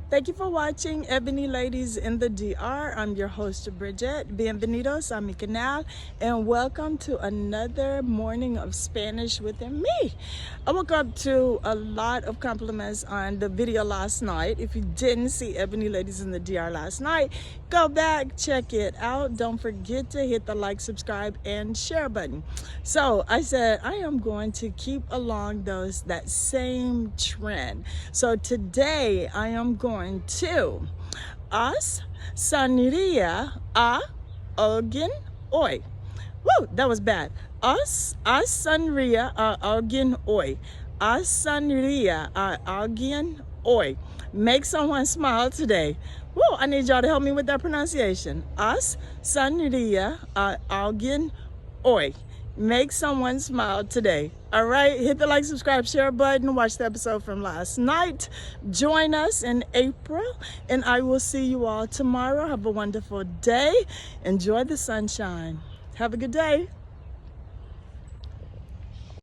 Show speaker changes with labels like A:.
A: Thank you for watching Ebony Ladies in the DR. I'm your host, Bridget. Bienvenidos a mi canal, and welcome to another morning of Spanish within me. I woke up to a lot of compliments on the video last night. If you didn't see Ebony Ladies in the DR last night, go back, check it out. Don't forget to hit the like, subscribe, and share button. So I said I am going to keep along that same trend. So today I am going to us sonreir a alguien hoy. Woo, that was bad. Us sonreir a alguien hoy. Us sonreir a alguien hoy. Make someone smile today. Woo, I need y'all to help me with that pronunciation. Us sonreir a alguien hoy. Make someone smile today. All right, hit the like, subscribe, share button. Watch the episode from last night. Join us in April, and I will see you all tomorrow. Have a wonderful day. Enjoy the sunshine. Have a good day.